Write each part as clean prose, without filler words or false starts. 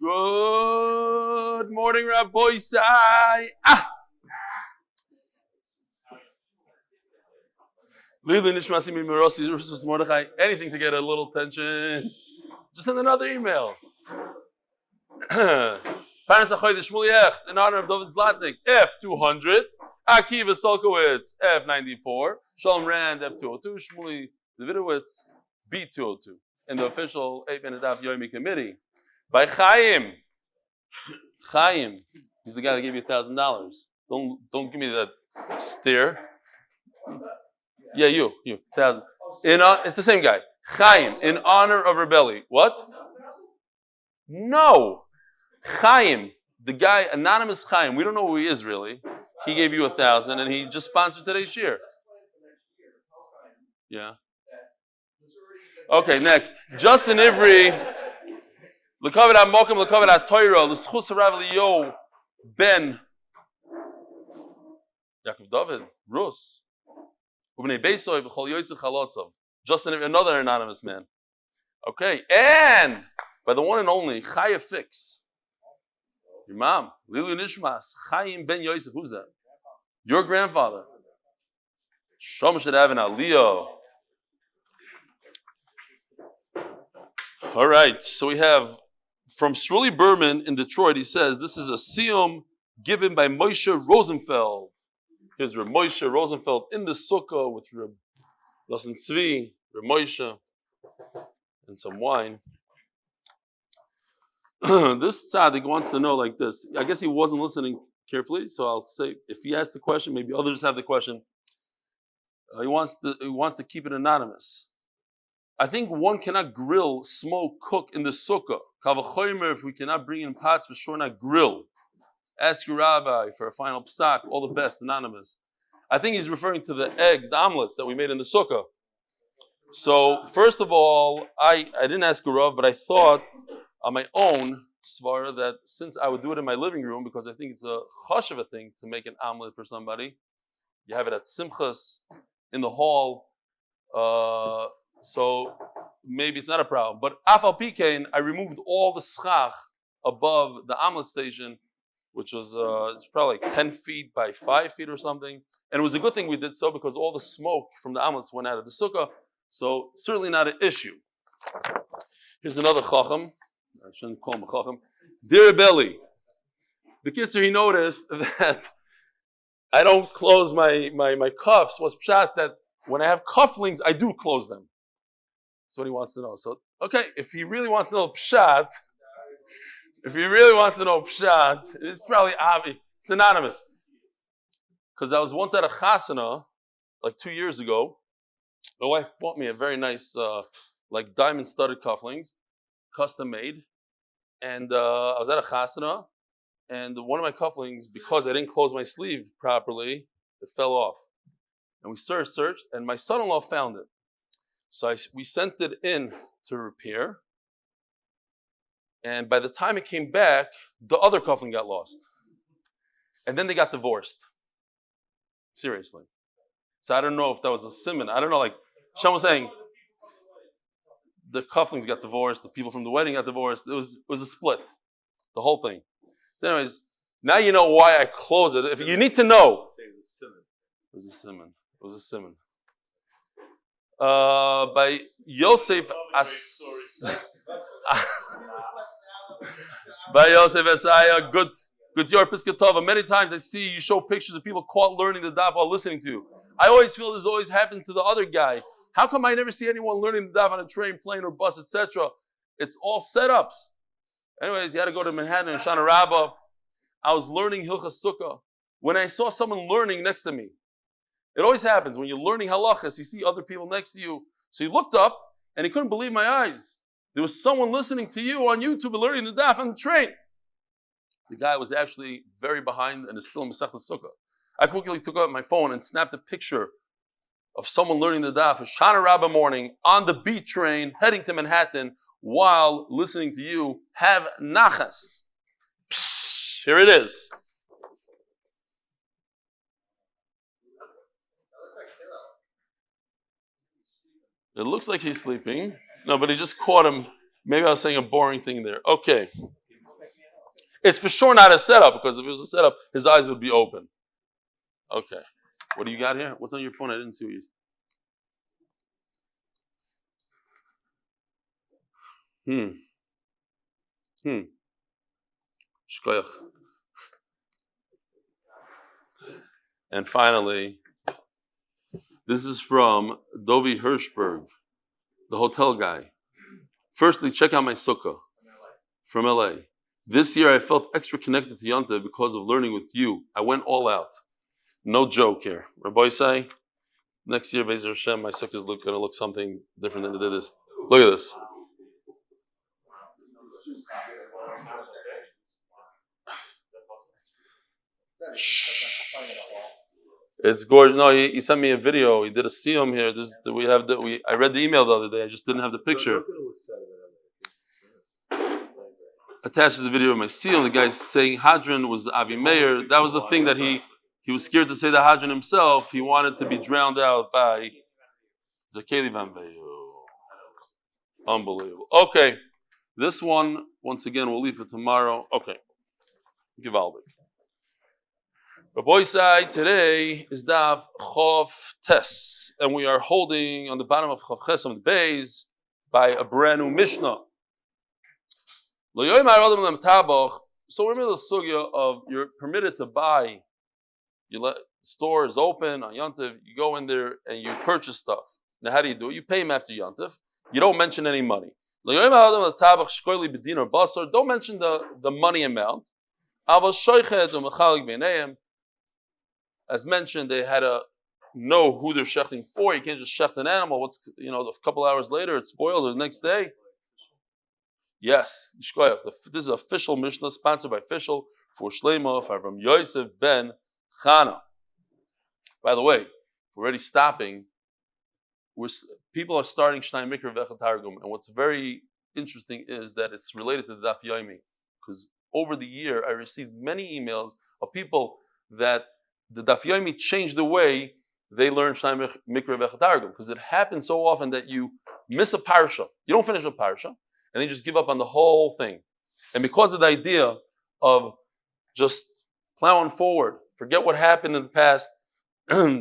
Good morning, Rabbi Anything to get a little tension. Just send another email. Shmuly Hecht in honor of Dovid Zlatnik, F200. Akiva Sulkowitz, F94. Sholom Rand, F202. Shmuly Davidowitz, B202. In the official 8-minute Daf Yomi committee. By Chaim. Chaim. He's the guy that gave you $1,000. Don't give me that stare. Yeah, you. 1,000. It's the same guy. Chaim, in honor of Reb Eli. What? No. Chaim, the guy, anonymous Chaim. We don't know who he is really. He gave you 1,000, and he just sponsored today's year. Yeah. Okay, next. Justin Ivri. לכבוד המקום, לכבוד התורה, לזכות הרב אליהו בן יעקב דוד, רוס, וב'ב Beitzah וכל יוצאי חלציו. Justin, another anonymous man. Okay, and by the one and only Chaya Fix, your mom, Lilu Nishmas, Chaim ben Yosef. Who's that? Your grandfather. Shom should have an Aliyah. All right, so we have from Shmuly Berman in Detroit. He says this is a siyum given by Moshe Rosenfeld. Here's Reb Moshe Rosenfeld in the sukkah with Reb Lassen Tzvi, Reb Moshe, and some wine. This tzaddik wants to know like this. I guess he wasn't listening carefully, so I'll say if he asked the question, maybe others have the question. He wants to keep it anonymous. I think one cannot grill, smoke, cook in the sukkah. Kavachomer, if we cannot bring in pots, for sure not grill. Ask your rabbi for a final psak. All the best, anonymous. I think he's referring to the eggs, the omelets that we made in the sukkah. So first of all, I didn't ask a rav, but I thought on my own svara that since I would do it in my living room, because I think it's a chashuva thing to make an omelet for somebody. You have it at simchas in the hall. So maybe it's not a problem. But afal pikein, I removed all the schach above the omelet station, which was it's probably like 10 feet by 5 feet or something. And it was a good thing we did so because all the smoke from the omelets went out of the sukkah. So certainly not an issue. Here's another chacham. I shouldn't call him a chacham. Dear Reb Eli, the kitzur, he noticed that I don't close my cuffs. Was pshat that when I have cufflinks, I do close them. That's what he wants to know. So, okay, if he really wants to know pshat, it's probably obvious. It's anonymous. Because I was once at a chasana, like 2 years ago. My wife bought me a very nice, like diamond-studded cufflinks, custom made. And I was at a chasana, and one of my cufflinks, because I didn't close my sleeve properly, it fell off. And we searched, and my son-in-law found it. So we sent it in to repair. And by the time it came back, the other cufflink got lost. And then they got divorced. Seriously. So I don't know if that was a simon. I don't know, like Sean was saying, the cufflinks got divorced, the people from the wedding got divorced. It was a split. The whole thing. So anyways, now you know why I closed it. If you need to know. It was a simon. By Yosef by Yosef Asaya, good your Piskatova. Many times I see you show pictures of people caught learning the daf while listening to you. I always feel this always happened to the other guy. How come I never see anyone learning the daf on a train, plane, or bus, etc.? It's all setups. Anyways, you had to go to Manhattan and Shana Rabbah. I was learning Hilchas Sukkah when I saw someone learning next to me. It always happens when you're learning halachas, you see other people next to you. So he looked up and he couldn't believe my eyes. There was someone listening to you on YouTube and learning the daf on the train. The guy was actually very behind and is still in Masechta Sukkah. I quickly took out my phone and snapped a picture of someone learning the daf at Shana Rabbah morning on the B train heading to Manhattan while listening to you. Have nachas. Psh, here it is. It looks like he's sleeping. No, but he just caught him. Maybe I was saying a boring thing there. Okay. It's for sure not a setup, because if it was a setup, his eyes would be open. Okay. What do you got here? What's on your phone? I didn't see what you... Shkoyach. And finally, this is from Dovid Hirschberg, the hotel guy. Firstly, check out my sukkah from LA. This year I felt extra connected to Yontif because of learning with you. I went all out. No joke here. Rabbi say, next year, Beitzah Hashem, my sukkah is going to look something different than it did this. Look at this. It's gorgeous. No, he sent me a video. He did a siyum here. I read the email the other day. I just didn't have the picture. Attaches the video of my siyum. The guy's saying Hadran was Avi Meir. That was the thing that he was scared to say the Hadran himself. He wanted to be drowned out by Zakeli Van Veyu. Unbelievable. Okay. This one, once again, we'll leave for tomorrow. Okay. Givaldik. Rabbi say today is Daf Chof Tes, and we are holding on the bottom of Chof Ches Amud Beis by a brand new Mishnah. So we're in the sugya of you're permitted to buy. The store is open on Yontif. You go in there and you purchase stuff. Now, how do you do it? You pay him after Yontif. You don't mention any money. Don't mention the money amount. As mentioned, they had to know who they're shechting for. You can't just shecht an animal. A couple hours later, it's spoiled, or the next day. Yes, this is official Mishnah, sponsored by official for Shlema, from Yosef ben Chana. By the way, if we're already stopping, people are starting Shnai Mikra V'Echad Targum, and what's very interesting is that it's related to the Daf Yomi, because over the year I received many emails of people that the Daf Yomi changed the way they learn Shnai Mikra V'Echad Targum, because it happens so often that you miss a parsha, you don't finish a parsha, and then you just give up on the whole thing. And because of the idea of just plowing forward, forget what happened in the past,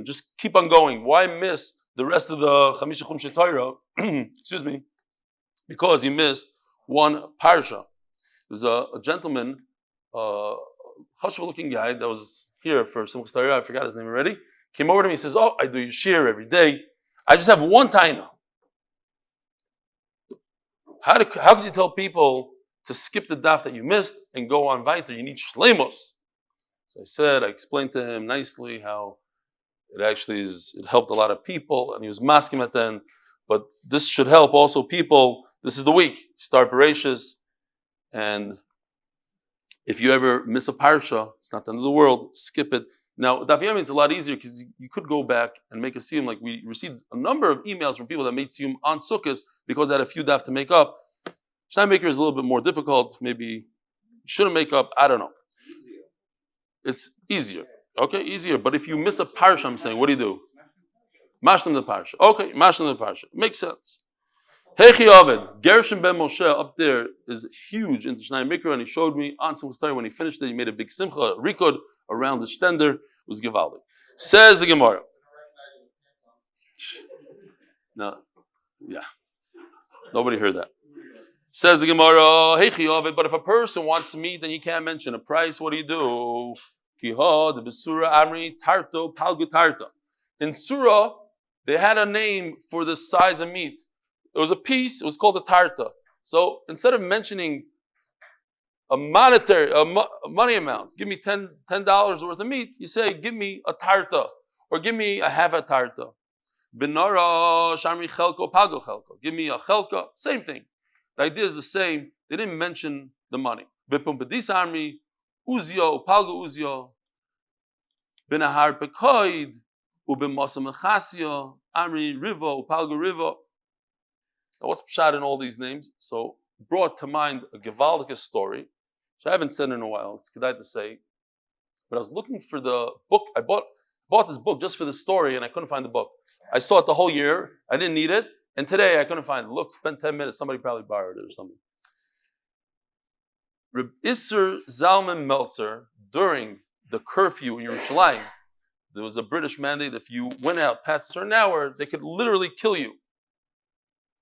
just keep on going. Why miss the rest of the Chamisha Chumshei Torah? Excuse me, because you missed one parsha. There's a gentleman, chashuv-looking guy that was here for Simchas Torah. I forgot his name already. Came over to me. He says, "Oh, I do your shir every day. I just have one taina. How could you tell people to skip the daf that you missed and go on weiter? You need shlemos." So I explained to him nicely how it helped a lot of people, and he was masking at then. But this should help also people. This is the week. Start Bereshis, and if you ever miss a parsha, it's not the end of the world. Skip it. Now, Daf Yomi, it's a lot easier because you could go back and make a siyum. Like we received a number of emails from people that made siyum on Sukkos because they had a few daf to make up. Shnai Maker is a little bit more difficult. Maybe you shouldn't make up. I don't know. It's easier. Okay, easier. But if you miss a parsha, I'm saying, what do? Mashlim the parsha. Okay, mashlim the parsha. Makes sense. Hechi Ovid, Gershon ben Moshe up there is huge into Shnai Mikra, and he showed me on Simchas Torah when he finished it. He made a big simcha, a rikud around the stender. It was givaldik. Says the Gemara. No, yeah, nobody heard that. Says the Gemara, Hechi Ovid, but if a person wants meat, then you can't mention a price. What do? Kiha the besura amri tarto palgu tarta. In surah, they had a name for the size of meat. It was a piece, it was called a tarta. So instead of mentioning a money amount, give me $10 worth of meat, you say, give me a tarta, or give me a half a tarta. Binara, shamri chelko, pago chelko. Give me a chelka, same thing. The idea is the same. They didn't mention the money. Bipumpadis army, uzio, palgo uzio. Binahar pekoid, ubimasa mechasio, amri rivo, palgo rivo. Now, what's pshat in all these names? So, brought to mind a Gevaldic story, which I haven't said in a while. It's kedai to say. But I was looking for the book. I bought this book just for the story, and I couldn't find the book. I saw it the whole year. I didn't need it. And today, I couldn't find it. Look, spent 10 minutes. Somebody probably borrowed it or something. Reb Isser Zalman Meltzer, during the curfew in Yerushalayim, there was a British mandate, if you went out past a certain hour, they could literally kill you.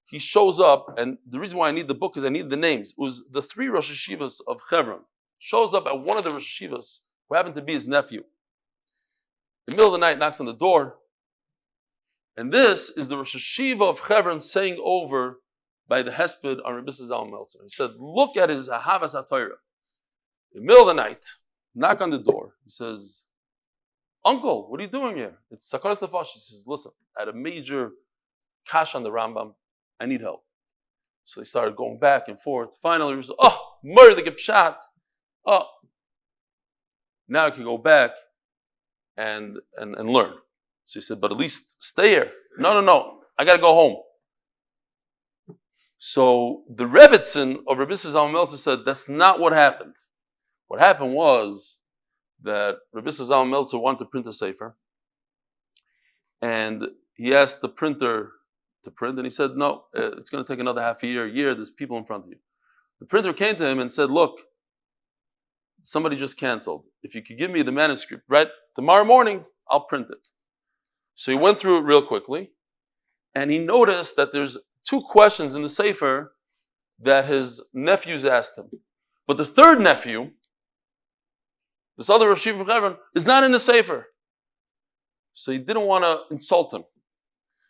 He shows up, and the reason why I need the book is I need the names. It was the 3 Rosh Hashivas of Hebron. Shows up at one of the Rosh Hashivas, who happened to be his nephew. In the middle of the night, knocks on the door, and this is the Rosh Hashiva of Hebron saying over by the Hesped on Reb Isser Zalman Meltzer. He said, look at his Ahavas HaTorah. In the middle of the night, knock on the door. He says, Uncle, what are you doing here? It's Sakaras Nefesh. He says, listen, I had a major kash on the Rambam. I need help. So they started going back and forth. Finally, he said, murder the Gepshat. Now I can go back and learn. So he said, but at least stay here. No. I got to go home. So the Rebbitzin of Reb Isser Zalman Meltzer said, that's not what happened. What happened was that Reb Isser Zalman Meltzer wanted to print a sefer, and he asked the printer to print, and he said, no, it's going to take another half a year, there's people in front of you. The printer came to him and said, look, somebody just canceled. If you could give me the manuscript, right, tomorrow morning, I'll print it. So he went through it real quickly, and he noticed that there's 2 questions in the sefer that his nephews asked him. But the third nephew, this other Rosh Hashiva from Hebron, is not in the sefer. So he didn't want to insult him.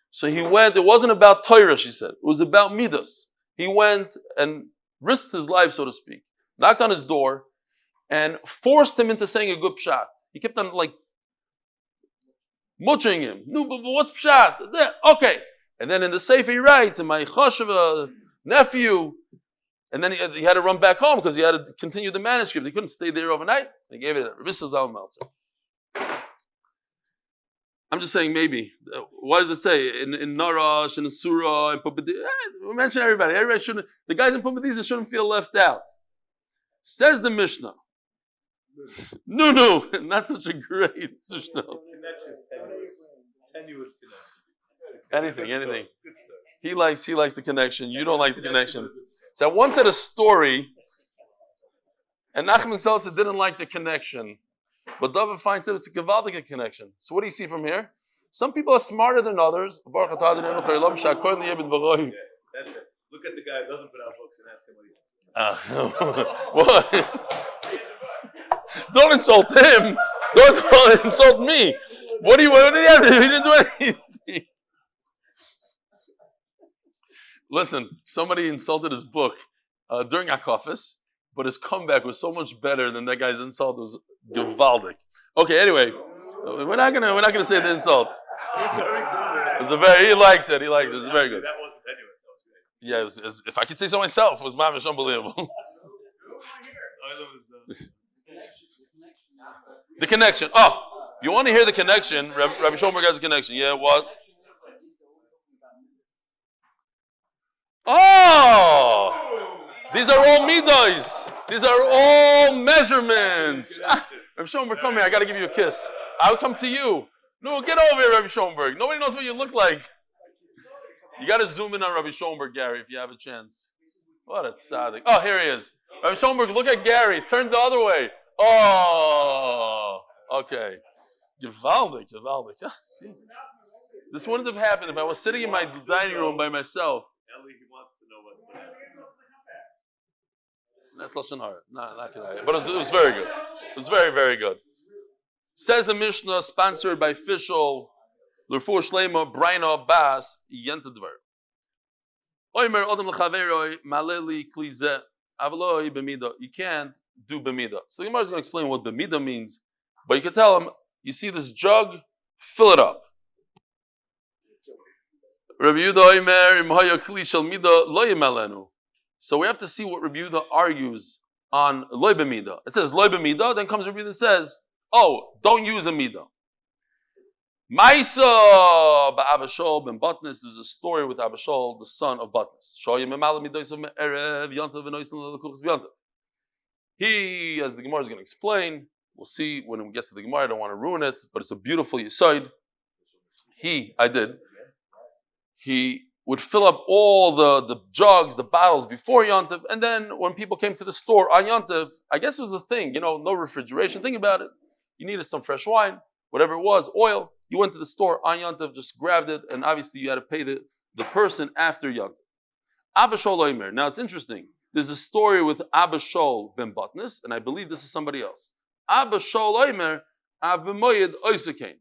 So he went, it wasn't about Torah, she said. It was about Midas. He went and risked his life, so to speak, knocked on his door, and forced him into saying a good pshat. He kept on muching him. No, but what's pshat? There, okay. And then in the sefer he writes, and my choshev nephew, and then he had to run back home because he had to continue the manuscript. He couldn't stay there overnight. They gave it to Reb Isser Zalman Meltzer. I'm just saying maybe. What does it say? In Narash, in Surah, in Pumbedisa? We mention everybody. Everybody shouldn't, the guys in Pumbedisa shouldn't feel left out. Says the Mishnah. No, not such a great Mishnah. Tenuous connection. Anything. He likes the connection. You don't like the connection. So I once had a story, and Nachman Seltzer didn't like the connection, but Dovid finds that it's a gewaltige connection. So what do you see from here? Some people are smarter than others. That's it. Look at the guy who doesn't put out books and ask him what he Don't insult him. Don't insult me. What did he have to do? He didn't do anything. Listen, somebody insulted his book during Akafis, but his comeback was so much better than that guy's insult. It was gewaldig. Okay, anyway, we're not gonna say the insult. He likes it. It was very good. That wasn't tenuous. That was great. Yeah, if I could say so myself, it was mamish unbelievable. The connection. If you want to hear the connection, Rabbi Schoenberg has a connection. Yeah, what? These are all midos. These are all measurements. Rabbi Schoenberg, come here. I got to give you a kiss. I'll come to you. No, get over here, Rabbi Schoenberg. Nobody knows what you look like. You got to zoom in on Rabbi Schoenberg, Gary, if you have a chance. What a tzaddik. Oh, here he is. Rabbi Schoenberg, look at Gary. Turn the other way. Oh, okay. Gewaldig. See? This wouldn't have happened if I was sitting in my dining room by myself. Eli, he wants to know what That's Lashon Hara. No, not tonight. But it was very good. It was very, very good. Says the Mishnah, sponsored by official Refuas Shlema Braina Bas Yentadvar. Oimer Odom L'Chaveroi Maleli Klize Avaloi B'Mida. You can't do B'Mida. So the Gemara is going to explain what B'Mida means, but you can tell him, you see this jug, fill it up. Rabbi Yehuda Oimer Imhaya Kli Shel Mida Lo Yimalenu. So we have to see what Rabbi Yehuda argues on Lo B'Mida. It says Lo B'Mida, then comes Rabbi Yehuda and says, don't use a Mida. Maisa ba'Abashol ben Batnis. There's a story with Abashol, the son of Batnis. He, as the Gemara is going to explain, we'll see when we get to the Gemara. I don't want to ruin it, but it's a beautiful yesod. He would fill up all the jugs, the bottles before Yontif, and then when people came to the store on Yontif, I guess it was a thing, no refrigeration. Think about it. You needed some fresh wine, whatever it was, oil. You went to the store on Yontif, just grabbed it, and obviously you had to pay the person after Yontif. Abba Shol Oimer. Now it's interesting. There's a story with Abba Shol ben Batnis, and I believe this is somebody else. Abba Shol Oimer Av b'moyed oisekain.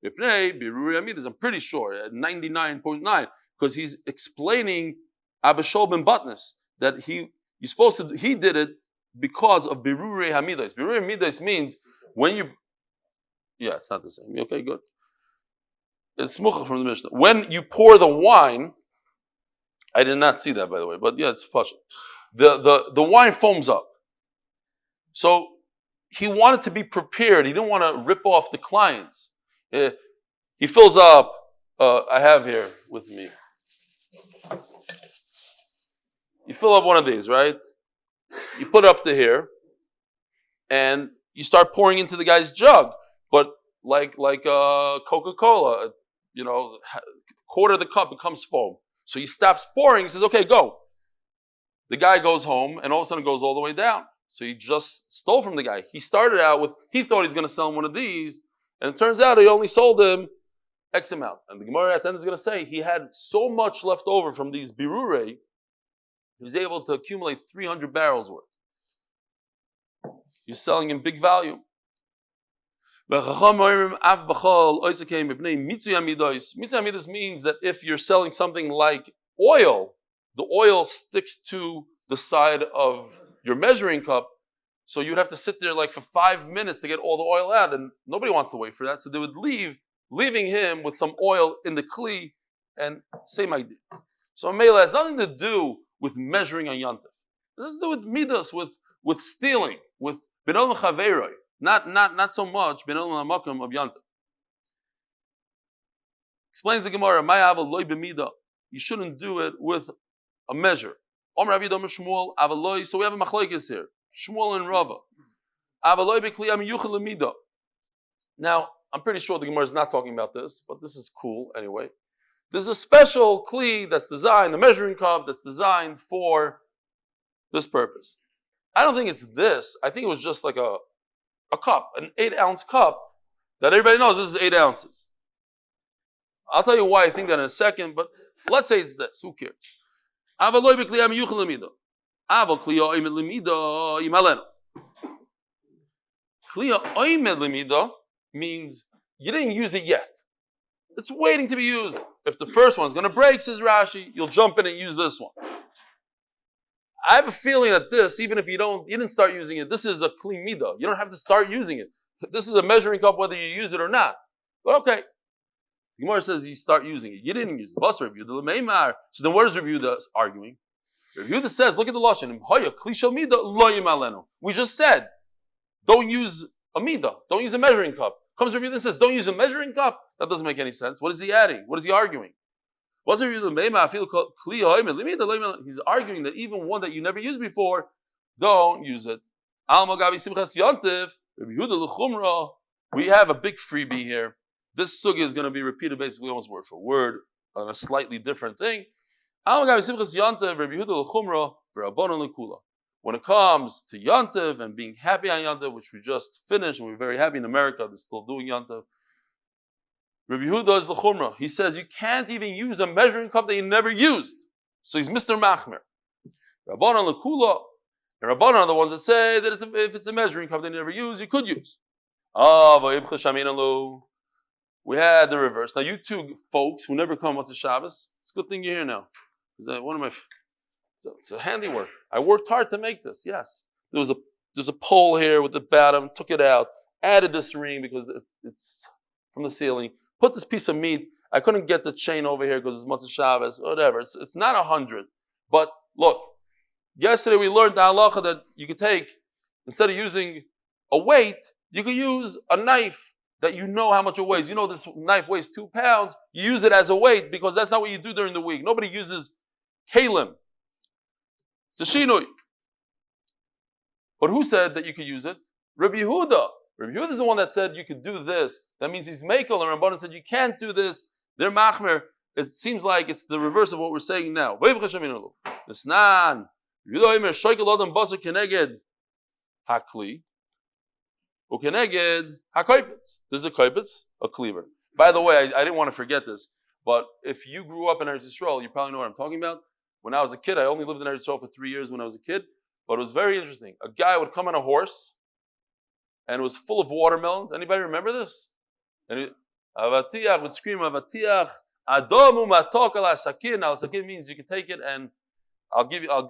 I'm pretty sure at 99.9, because he's explaining Abba Shol ben Batnis that he did it because of birurei hamidos. Birurei hamidos means when you, it's not the same. Okay, good. It's muchach from the Mishnah. When you pour the wine, I did not see that, by the way, but it's pashut. The wine foams up. So he wanted to be prepared. He didn't want to rip off the clients. He fills up. I have here with me. You fill up one of these, right? You put it up to here, and you start pouring into the guy's jug. But like Coca-Cola, quarter of the cup becomes foam. So he stops pouring. He says, "Okay, go." The guy goes home, and all of a sudden it goes all the way down. So he just stole from the guy. He started out with, he thought he's going to sell him one of these, and it turns out he only sold him X amount. And the Gemara at the end is going to say he had so much left over from these birurei, he was able to accumulate 300 barrels worth. He's selling in big value. Mitzvah means that if you're selling something like oil, the oil sticks to the side of your measuring cup, so you'd have to sit there like for 5 minutes to get all the oil out, and nobody wants to wait for that, so they would leaving him with some oil in the kli, and same idea. So Mela has nothing to do with measuring on Yontif. This has to do with midas, with stealing, with benol chaveroi, not so much benol hamakam of Yontif. Explains the Gemara, Ma'ava loy b'mida. You shouldn't do it with a measure. So we have a machlokes here. Shmuel and Rava. Now, I'm pretty sure the Gemara is not talking about this, but this is cool anyway. There's a special kli that's designed, the measuring cup that's designed for this purpose. I don't think it's this. I think it was just like a cup, an 8-ounce cup that everybody knows this is 8 ounces. I'll tell you why I think that in a second, but let's say it's this. Who cares? Kliya oimed lemida means you didn't use it yet. It's waiting to be used. If the first one's going to break, says Rashi, you'll jump in and use this one. I have a feeling that this, even if you didn't start using it, this is a kli mida. You don't have to start using it. This is a measuring cup whether you use it or not. But okay. The Gemara says you start using it. You didn't use it. So then what is Reb Yehuda arguing? Reb Yehuda says, look at the lashon. We just said, don't use a midah. Don't use a measuring cup. Comes Reb Yehuda and says, don't use a measuring cup. That doesn't make any sense. What is he adding? What is he arguing? He's arguing that even one that you never used before, don't use it. We have a big freebie here. This sugya is going to be repeated basically almost word for word on a slightly different thing. When it comes to Yontiv and being happy on Yontiv, which we just finished, and we're very happy in America, they're still doing Yontiv. Rabbi Yehuda is the Chumrah. He says you can't even use a measuring cup that you never used. So he's Mr. Machmer. Rabbanan L'Kula. And Rabbanan are the ones that say that if it's a measuring cup they never use, you could use. We had the reverse. Now, you two folks who never come once a Shabbos, it's a good thing you're here now. It's a handiwork. I worked hard to make this, yes. There's a pole here with the bottom, took it out, added this ring because it's from the ceiling, put this piece of meat. I couldn't get the chain over here because it's Motzei Shabbos, whatever. It's not 100. But look, yesterday we learned the halacha that you could take, instead of using a weight, you could use a knife that you know how much it weighs. You know this knife weighs 2 pounds. You use it as a weight because that's not what you do during the week. Nobody uses kalim. It's a shinui. But who said that you could use it? Rabbi Yehuda. Rabbi Yehuda is the one that said you could do this. That means he's mekel, and Rabbanan said you can't do this. They're machmer. it seems like it's the reverse of what we're saying now. Nisnan. Hakli. Ukeneged hakoipitz. This is a koipitz, a cleaver. By the way, I didn't want to forget this, but if you grew up in Eretz Yisrael, you probably know what I'm talking about. When I was a kid, I only lived in Eretz Yisrael for 3 years when I was a kid, but it was very interesting. A guy would come on a horse, and it was full of watermelons. Anybody remember this? And Avatiach would scream, Avatiach, Adomu matok ala sakin. Al sakin means you can take it and I'll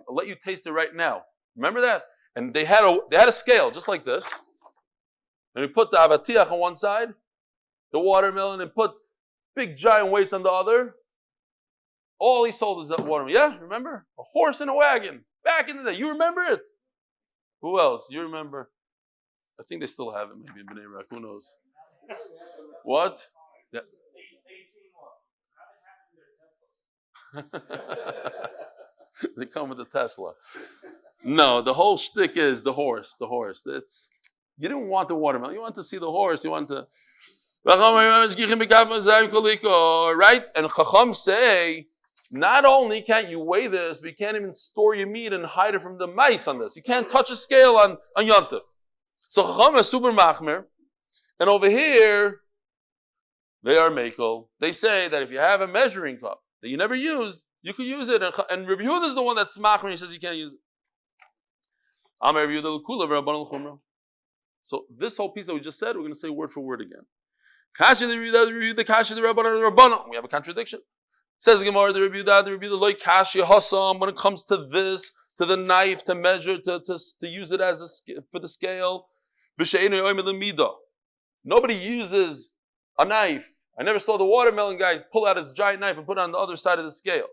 let you taste it right now. Remember that? And they had a scale just like this. And he put the avatiach on one side, the watermelon, and put big giant weights on the other. All he sold is that watermelon. Yeah, remember? A horse and a wagon. Back in the day. You remember it? Who else? You remember? I think they still have it maybe in Bnei Brak. Who knows? What? Yeah. They come with the Tesla. No, the whole shtick is the horse. The horse. You didn't want the watermelon. You want to see the horse. You want to... Right? And Chacham say, not only can't you weigh this, but you can't even store your meat and hide it from the mice on this. You can't touch a scale on Yontif. So Chacham is super machmer. And over here, they are mekel. They say that if you have a measuring cup that you never used, you could use it. And Rabbi Yehuda is the one that's machmer. He says you can't use it. So this whole piece that we just said, we're going to say word for word again. We have a contradiction. Says the Gemara, the Rebbe loy kashi hasam. When it comes to this, to the knife, to measure, to use it as for the scale. Nobody uses a knife. I never saw the watermelon guy pull out his giant knife and put it on the other side of the scale.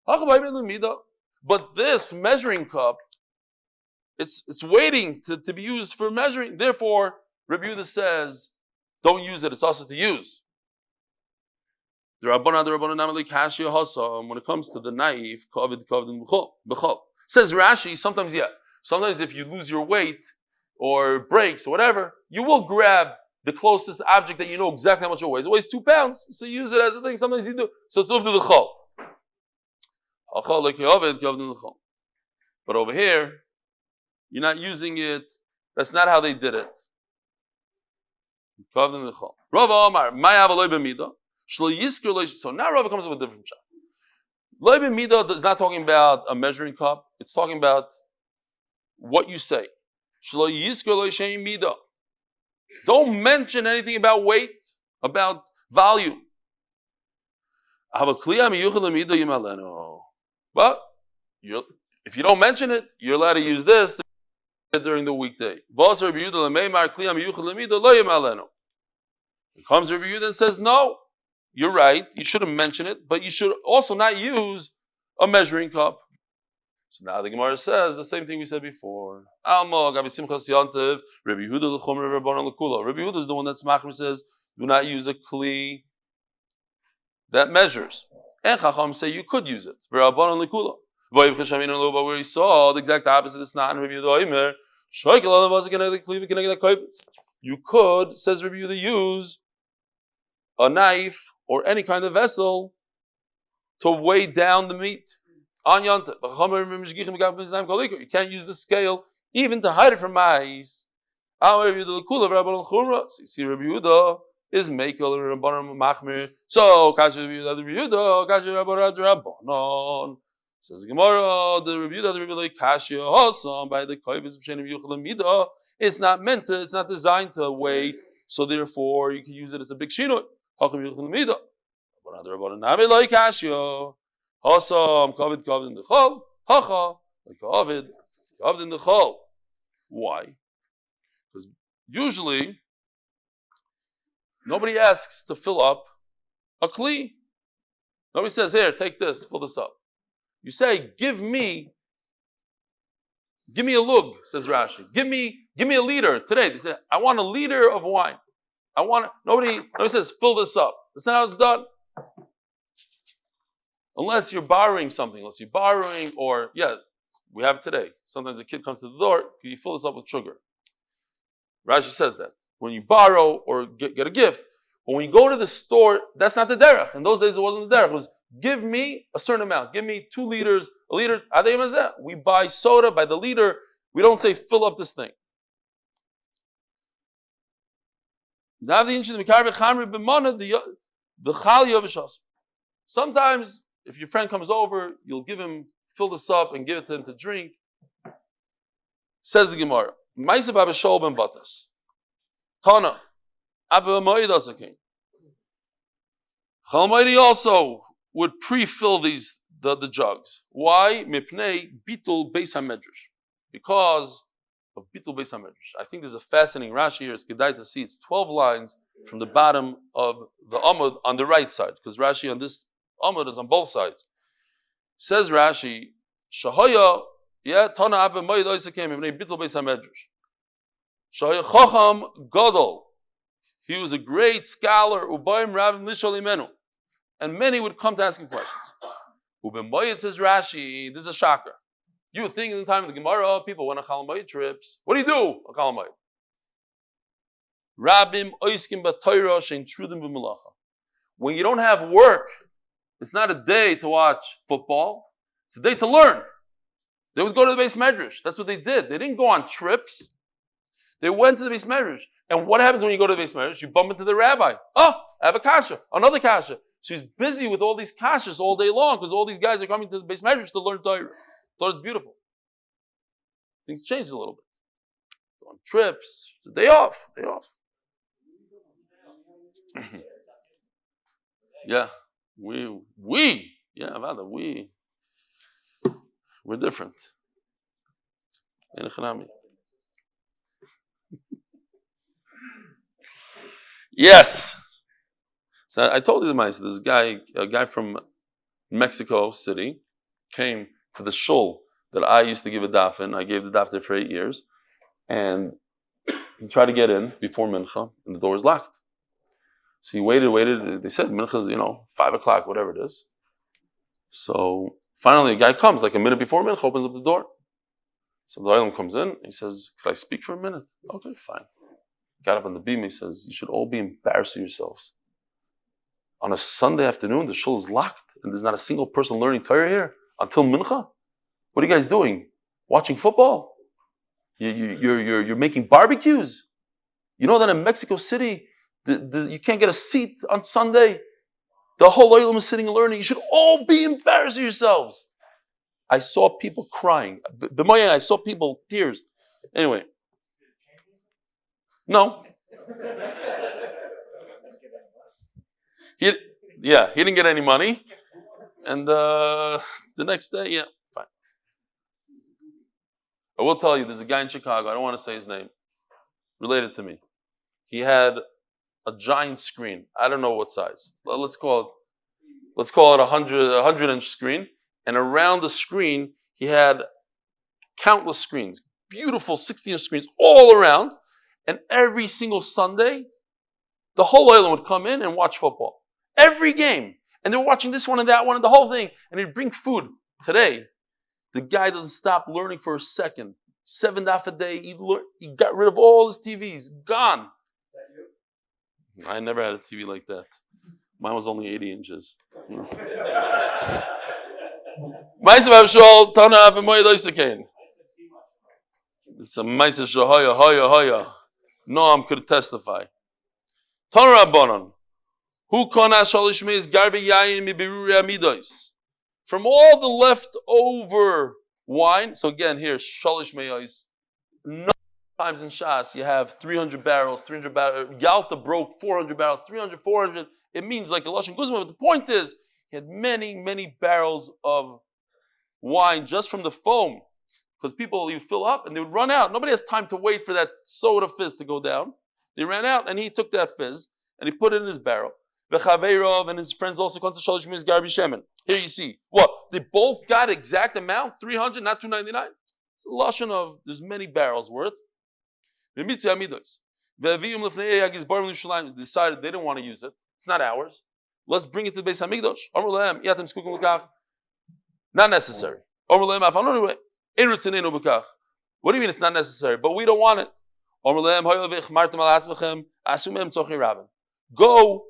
But this measuring cup, it's waiting to be used for measuring. Therefore, Rebbe Yehuda says, don't use it. It's also to use. When it comes to the knife, says Rashi, sometimes if you lose your weight or it breaks or whatever, you will grab the closest object that you know exactly how much it weighs. It weighs 2 pounds, so you use it as a thing. Sometimes you do. So it's over to the chol. But over here, you're not using it. That's not how they did it. So now Rava comes up with a different shot. Loy b'midah is not talking about a measuring cup. It's talking about what you say. Don't mention anything about weight, about volume. But if you don't mention it, you're allowed to use this during the weekday. Comes Rebbe Yehuda and says, no, you're right, you shouldn't mention it, but you should also not use a measuring cup. So now the Gemara says the same thing we said before. Rebbe Yehuda is the one that's machmer, says, do not use a kli that measures. And Chacham say you could use it. Where we saw the exact opposite of this, not in Rebbe Yehuda. You could, says Rebbe Yehuda, use a knife or any kind of vessel to weigh down the meat on Yontif. You can't use the scale even to hide it from mice. So you see, Rebbe Yehuda is mekel and Rabbanon machmir. So Kasher Rebbe Yehuda, Kasher Rabbanon. Says Gemara, the Rebbe Yehuda, the Rebbe Eli Kasher Hasam by the koivus b'shenim yuchel midah. It's not designed to weigh, so therefore you can use it as a big shinoi. Hacham yuchel midah. But other Rabbanon nami Eli Kasher Hasam kovid in the chol. Hacha like kovid in the chol. Why? Because usually nobody asks to fill up a kli. Nobody says, here, take this, fill this up. You say, give me a lug, says Rashi. Give me a liter today. They say, I want a liter of wine. Nobody says, fill this up. That's not how it's done. Unless you're borrowing something. We have today. Sometimes a kid comes to the door, can you fill this up with sugar? Rashi says that. When you borrow or get a gift, But when you go to the store, that's not the derech. In those days, it wasn't the derech. It was give me a certain amount. Give me 2 liters, a liter. We buy soda by the liter. We don't say fill up this thing. Sometimes, if your friend comes over, you'll give him, fill this up and give it to him to drink. Says the Gemara, Ma'aseh Baba Shol ben Batas. Tana, Abba Moed Asakin. Chalmaidi also would pre-fill the jugs. Why? Mipnei bitul beis hamedrash. Because of bitul beis hamedrash. I think there's a fascinating Rashi here. It's kedai to see. It's 12 lines from the bottom of the Amud on the right side, because Rashi on this Amud is on both sides. Says Rashi, Shahaya, Tana Abba Moed Asakin mipnei bitul beis hamedrash. Shahaya Chacham Gadol. He was a great scholar. Ubayim Rabim Lishol Imenu. And many would come to ask him questions. Ubemoyed, says Rashi, this is a shocker. You would think in the time of the Gemara, people went on Chalamoyed trips. What do you do on Chalamoyed? Rabim oiskim b'Torah shein trudim b'melacha. When you don't have work, it's not a day to watch football. It's a day to learn. They would go to the Beis Medrash. That's what they did. They didn't go on trips. They went to the Beis Medrash. And what happens when you go to the Beis Medrash? You bump into the rabbi. Oh, I have a kasha, another kasha. So he's busy with all these kashas all day long because all these guys are coming to the Beis Medrash to learn Torah. Torah is beautiful. Things changed a little bit. On trips, it's a day off. Yeah, we're different. Yes. So I told you the mice. This a guy from Mexico City, came to the shul that I used to give a daf in. I gave the daf there for 8 years, and he tried to get in before mincha, and the door was locked. So he waited. They said mincha's 5 o'clock, whatever it is. So finally, a guy comes like a minute before mincha, opens up the door. So the Eilihu comes in. He says, "Could I speak for a minute?" Okay, fine. Got up on the beam. He says, "You should all be embarrassed of yourselves. On a Sunday afternoon, the shul is locked, and there's not a single person learning Torah here until mincha. What are you guys doing? Watching football? You're making barbecues. You know that in Mexico City, you can't get a seat on Sunday. The whole Eilihu is sitting and learning. You should all be embarrassed of yourselves." I saw people crying. I saw people tears. Anyway, no. He didn't get any money. And the next day, fine. I will tell you, there's a guy in Chicago, I don't want to say his name, related to me. He had a giant screen. I don't know what size. Let's call it a 100-inch screen. And around the screen, he had countless screens, beautiful 60-inch screens all around. And every single Sunday, the whole Eilihu would come in and watch football. Every game. And they were watching this one and that one and the whole thing. And he'd bring food. Today, the guy doesn't stop learning for a second. 7 daf a day. He got rid of all his TVs. Gone. I never had a TV like that. Mine was only 80 inches. It's a Ma'aseh Shahaya. Noam could testify. Torah Rabbanon. Who kana shalish meis garbi yayin mi beruri amidos. From all the leftover wine. So again, here shalish meis. No times in Shas you have 300 barrels. Yalta broke 400 barrels. 300, 400. It means like a lashon guzman. But the point is, he had many, many barrels of wine just from the foam. Because you fill up and they would run out. Nobody has time to wait for that soda fizz to go down. They ran out and he took that fizz and he put it in his barrel. V'chaveirov and his friends also come to shalish meis garbi shemen. Here you see. What? They both got exact amount? 300, not 299? It's a lashon of, there's many barrels worth. They decided they didn't want to use it. It's not ours. Let's bring it to the Beis Hamikdash. Not necessary. What do you mean it's not necessary? But we don't want it. go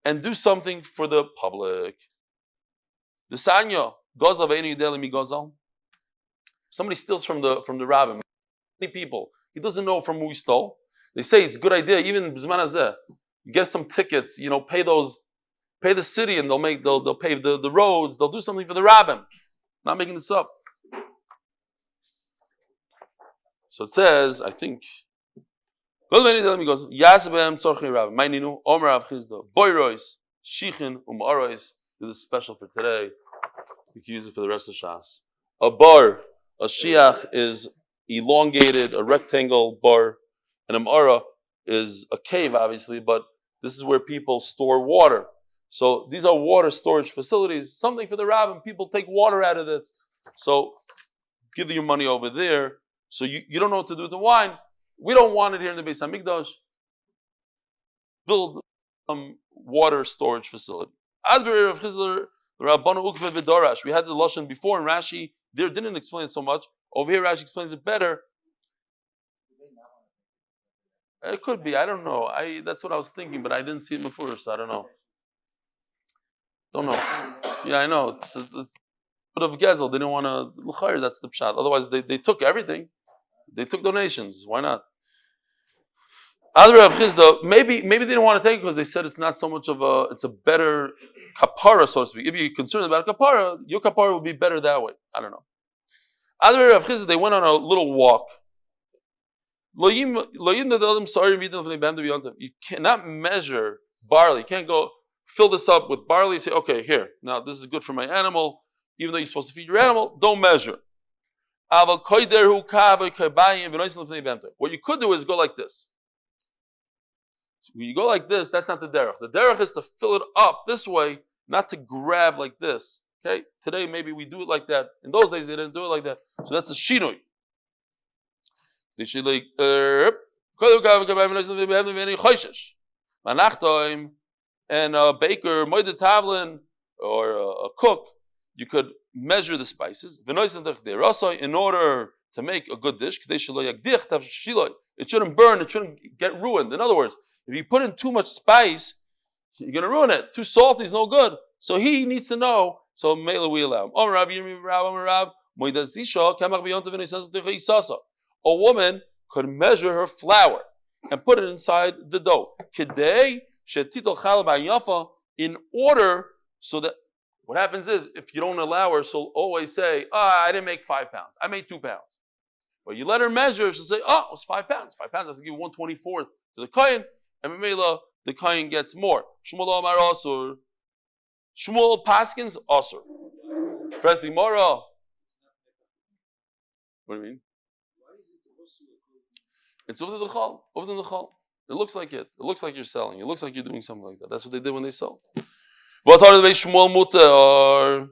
and do something for the public. The Sanya, Gozav Eini Yudeli Mi Gozal. Somebody steals from the rabbin. Many people. He doesn't know from who he stole. They say it's a good idea, even B'zman Hazeh. Get some tickets, pay the city, and they'll pave the roads, they'll do something for the rabbin. Not making this up. So it says, I think, Yazbem Tzorchei Rabbin. Maininu, Omer Av Chizda, Boyrois, Shichin, Umarois. This is special for today. We can use it for the rest of Shas. A bar, a shiach is elongated, a rectangle bar, and a mara is a cave, obviously, but this is where people store water. So these are water storage facilities, something for the rabbin. People take water out of it. So give your money over there. So you don't know what to do with the wine. We don't want it here in the Beis Hamikdash. Build water storage facility. We had the Lashon before, and Rashi there didn't explain it so much. Over here, Rashi explains it better. It could be. I don't know. That's what I was thinking, but I didn't see it before, so I don't know. Don't know. Yeah, I know. But of Gezel, they didn't want to l'chayr. That's the pshat. Otherwise, they took everything. They took donations. Why not? Other of Chizda, maybe they didn't want to take it because they said it's not so much of it's a better kapara, so to speak. If you're concerned about a kapara, your kapara will be better that way. I don't know. Other of Chizda, they went on a little walk. You cannot measure barley. You can't go fill this up with barley and say, okay, here, now this is good for my animal. Even though you're supposed to feed your animal, don't measure. What you could do is go like this. When you go like this, that's not the derech. The derech is to fill it up this way, not to grab like this. Okay? Today, maybe we do it like that. In those days, they didn't do it like that. So that's a shinui. They should like, and a baker, moide tavlin, or a cook, you could measure the spices in order to make a good dish. It shouldn't burn, it shouldn't get ruined. In other words, if you put in too much spice, you're going to ruin it. Too salty is no good. So he needs to know. So Mela we allow him. A woman could measure her flour and put it inside the dough. In order so that what happens is, if you don't allow her, she'll always say, I didn't make 5 pounds. I made 2 pounds. But you let her measure, she'll say, it was 5 pounds. 5 pounds, I have to give 1/24 to the Chaim, and Mamela, the Chaim gets more. Shmuel Amar Asur. Shmuel Paskins Asur. Fresh Gemara. What do you mean? It's over the chal. Over the chal. It looks like it. It looks like you're selling. It looks like you're doing something like that. That's what they did when they sold. Shmuel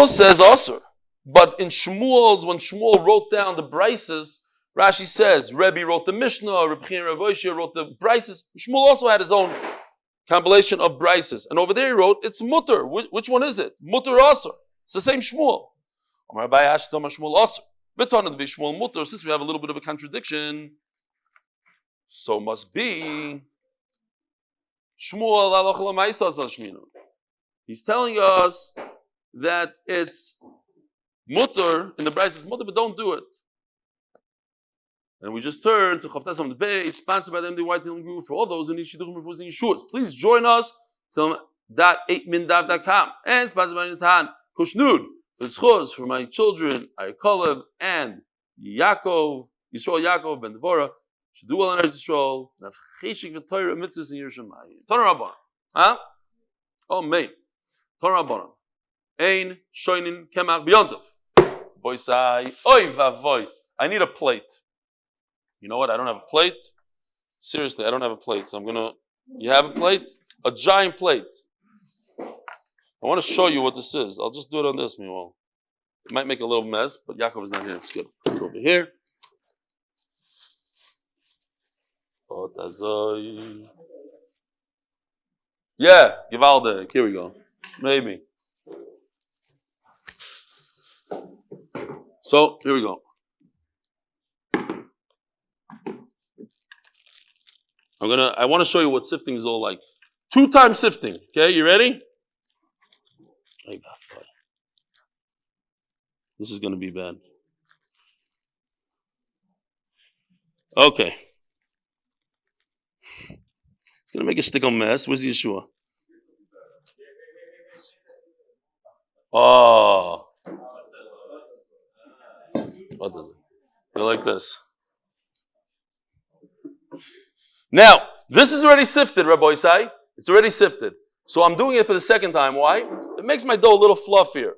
says Asur. But in Shmuel's, when Shmuel wrote down the brises, Rashi says, Rebbe wrote the Mishnah, Reb Eli wrote the brises. Shmuel also had his own compilation of brises. And over there he wrote, it's mutter. Which one is it? Mutter Asur. It's the same Shmuel. Since we have a little bit of a contradiction, so must be Shmuel. He's telling us that it's mutter in the Bryce is mutter, but don't do it. And we just turn to Chavtas Amud Beis, sponsored by the MDY Tehillim group for all those who need shidduchim, Refuas and Yeshuos. Please join us till .8mindav.com and sponsored by Natan Khoshnood for zchut for my children, Ayakalev and Yaakov, Yaakov ben Devorah. Should do well in Eretz Yisrael and have cheshik v'Torah mitzvahs in Yerushalayim. Torah Rabbanon, Oh, main. Torah Rabbanon. Ein shoinin kemach b'yontav. Boisai oy vavoy. I need a plate. You know what? I don't have a plate. Seriously, I don't have a plate. So you have a plate? A giant plate. I want to show you what this is. I'll just do it on this meanwhile. It might make a little mess, but Yaakov is not here. It's good. Put it over here. Yeah, Givalde. Here we go. Maybe. So, here we go. I want to show you what sifting is all like. 2 times sifting. Okay, you ready? This is going to be bad. Okay. It's going to make a stickle mess. Where's Yeshua? Oh. What is it? They're like this. Now, this is already sifted, Rabbi Yusai. It's already sifted. So I'm doing it for the second time. Why? It makes my dough a little fluffier.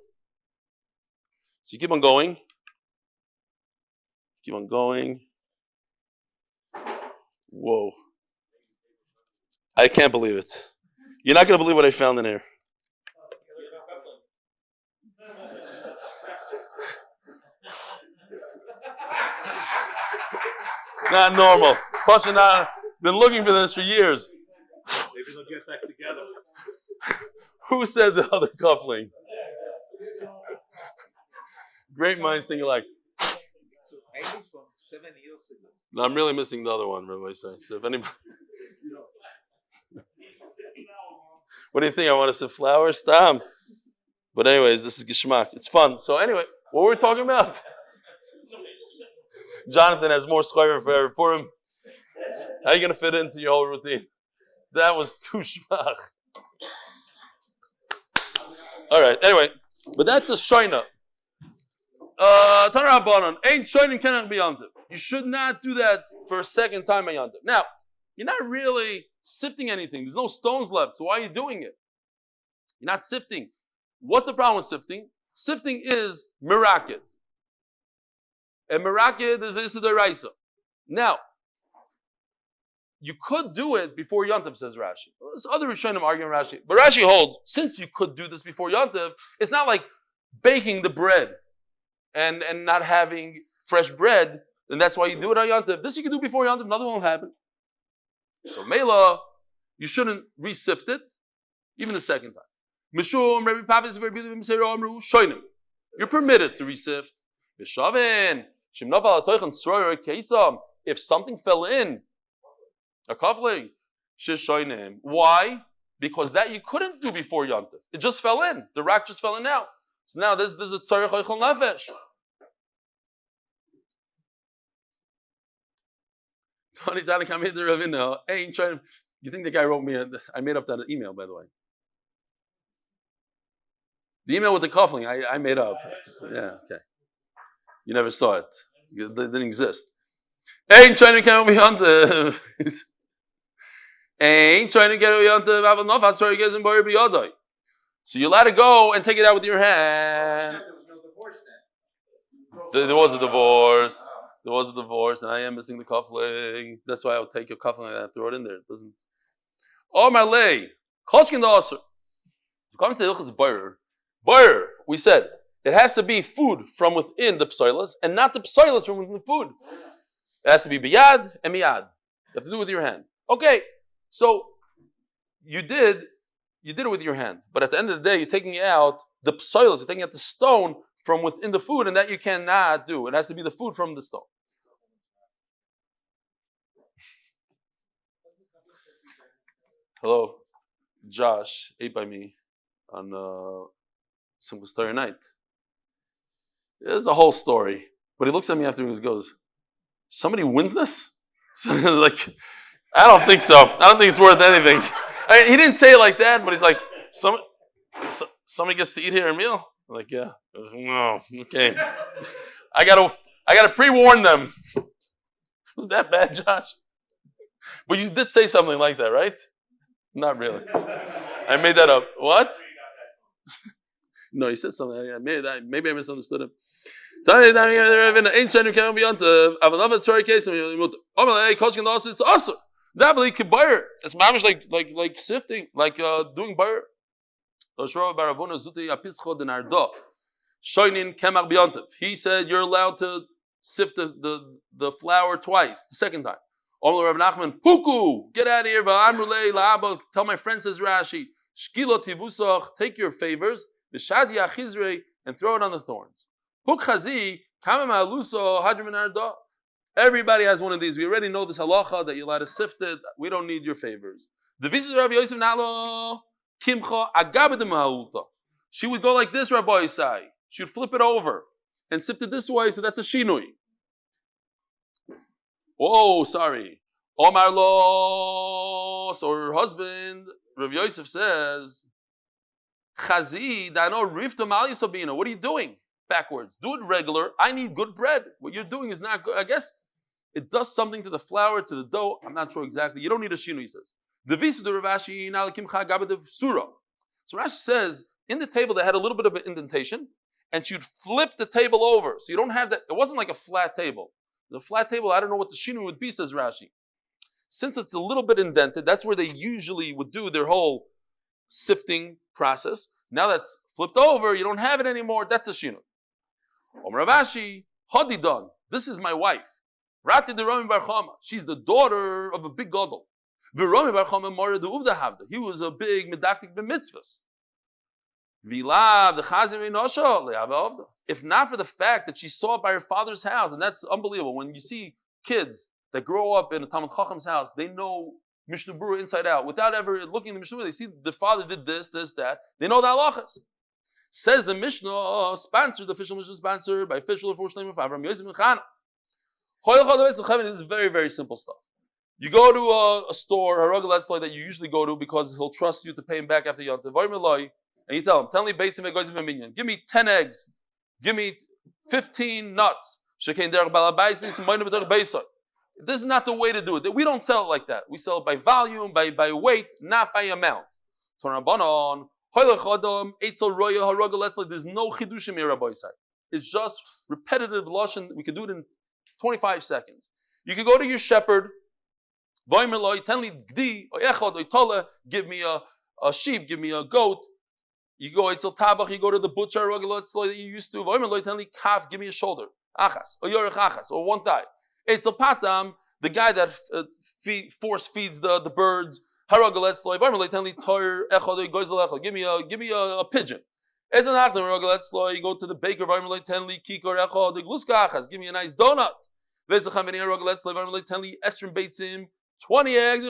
So you keep on going. Keep on going. Whoa. I can't believe it. You're not going to believe what I found in here. It's not normal. Pasha and I have been looking for this for years. Maybe they'll get back together. Who said the other cuffling? Great minds think alike. From 7 years ago. No, I'm really missing the other one, Rabbi say. So if anybody, what do you think? I want to say flowers? Stam. But anyways, this is Gishmak. It's fun. So anyway, what were we talking about? Jonathan has more schayrim for him. How are you going to fit into your whole routine? That was too shvach. All right. Anyway, but that's a shoyna. Tanur Rabbanan, ain't shoynim kenach b'yantiv. You should not do that for a second time at yantiv. Now, you're not really sifting anything. There's no stones left. So why are you doing it? You're not sifting. What's the problem with sifting? Sifting is mirakid. And mirakid is Issa D'Oraisa. Now, you could do it before Yontif, says Rashi. Well, there's other Rishonim arguing Rashi. But Rashi holds, since you could do this before Yontif, it's not like baking the bread and not having fresh bread, and that's why you do it on Yontif. This you can do before Yontif, nothing will happen. So Mela, you shouldn't re-sift it, even the second time. Mishum, Rabbi Papis, you're permitted to re-sift. If something fell in, a kafling, why? Because that you couldn't do before Yontif. It just fell in. The rack just fell in now. So now this is a tzarech oichel nefesh. Tony Danik, I made the Ravina. Ain't trying. You think the guy wrote me? I made up that email, by the way. The email with the kafling, I made up. Yeah, okay. You never saw it. It didn't exist. Ain't trying to get over Yontif. Ain't trying to get over Yontif. Have enough. I'm sorry, guys, and boy, be yodai. So you let it go and take it out with your hand. There was no divorce then. There was a divorce. There was a divorce, and I am missing the cuffling. That's why I'll take your cuffling and throw it in there. It doesn't. Oh my lay. Kolchkin the Asr. If it comes to Ilchas Boyer, we said it has to be food from within the psoilas and not the psoilas from within the food. It has to be biyad and miyad. You have to do it with your hand. Okay, so you did it with your hand, but at the end of the day, you're taking out the psoilas, you're taking out the stone from within the food, and that you cannot do. It has to be the food from the stone. Hello, Josh ate by me on Simchas Torah night. There's a whole story, but he looks at me afterwards and goes, "Somebody wins this?" So like, I don't think so. I don't think it's worth anything. He didn't say it like that, but he's like, somebody gets to eat here a meal? I'm like, yeah. Goes, no, okay. I gotta pre-warn them. Was that bad, Josh? But you did say something like that, right? Not really. I made that up. What? No, he said something. Maybe I misunderstood him. It's awesome. It's mamish like sifting, like doing bar. He said you're allowed to sift the flour twice, the second time. Puku, get out of here. Tell my friend, says Rashi, take your favors, and throw it on the thorns. Everybody has one of these. We already know this halacha that you're allowed to sift it. We don't need your favors. The visa Rabbi Yosef Nalo Kimcha Agabed Ma'ulta. She would go like this, Rabbi Yosai. She would flip it over and sift it this way, so that's a shinui. Oh, sorry. Omar lo. So her husband, Rabbi Yosef says, Chazi, Dano Rifta Mali Sabina. What are you doing? Backwards. Do it regular. I need good bread. What you're doing is not good. I guess it does something to the flour, to the dough. I'm not sure exactly. You don't need a shinu, he says. So Rashi says, in the table, they had a little bit of an indentation, and she'd flip the table over. So you don't have that. It wasn't like a flat table. The flat table, I don't know what the shinu would be, says Rashi. Since it's a little bit indented, that's where they usually would do their whole sifting process. Now that's flipped over, you don't have it anymore, that's a shinu. Ravashi, Hadidan, this is my wife. Rati de Rami Bar Chama. She's the daughter of a big gadol. Rami Bar Chama Mara de Uvda Havda. He was a big medaktik b'mitzvahs. Vilav the Chazim Einosha le'avavda. If not for the fact that she saw it by her father's house, and that's unbelievable. When you see kids that grow up in a Talmud Chacham's house, they know Mishnah Berurah inside out. Without ever looking at the Mishnah Berurah, they see the father did this, that. They know the halachas. Says the Mishnah, sponsored, the official Mishnah sponsored by official Refuas and Yeshuos. This is very, very simple stuff. You go to a store, that you usually go to because he'll trust you to pay him back after Yom Tov, and you tell him, tell me Beitzah, give me 10 eggs, give me 15 nuts. This is not the way to do it. We don't sell it like that. We sell it by volume, by weight, not by amount. There's no chidushim here, Rabbi Yisai. It's just repetitive lashon. We can do it in 25 seconds. You can go to your shepherd. Give me a sheep, give me a goat. You go you go to the butcher that you used to. Give me a shoulder, achas, or yorech achas, or one thigh. Patam, the guy that force feeds the birds. Give me a pigeon. You go to the baker. Give me a nice donut. 20 eggs.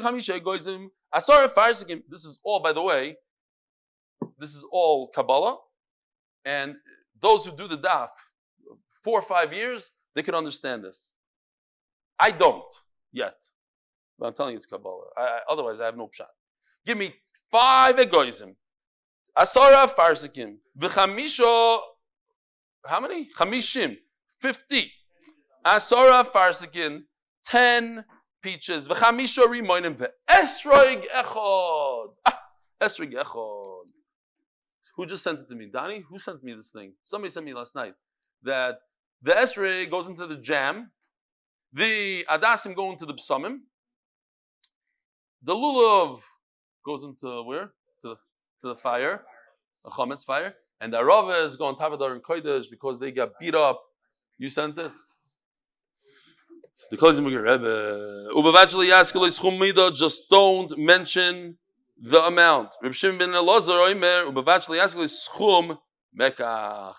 This is all, by the way, this is all Kabbalah. And those who do the daf 4 or 5 years, they can understand this. I don't yet. But I'm telling you it's Kabbalah. Otherwise, I have no pshat. Give me 5 egoism. Asara farsikim. V'chamisho, how many? Chamishim. 50. Asara farsikim. 10 peaches. V'chamisho rimoinim. V'esroig echod. Esroig echod. Who just sent it to me? Donnie? Who sent me this thing? Somebody sent me last night. That the esrog goes into the jam. The adasim go into the psamim. The lulav goes into where? To the fire, a chametz fire, and the araves go on top of the Aron Kodesh because they got beat up. You sent it. The Kozim Rebbe. Ubavachli Yaskele Schumida, just don't mention the amount. Reb Shimon ben Elazar Oimer Ubavachli Yaskele Schum Mekach.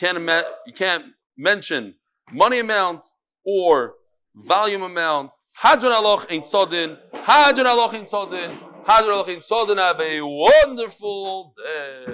You can't mention money amount or volume amount. Hadran aloch ein tzodin. Hadran aloch ein tzodin. Hadran aloch ein tzodin. Have a wonderful day.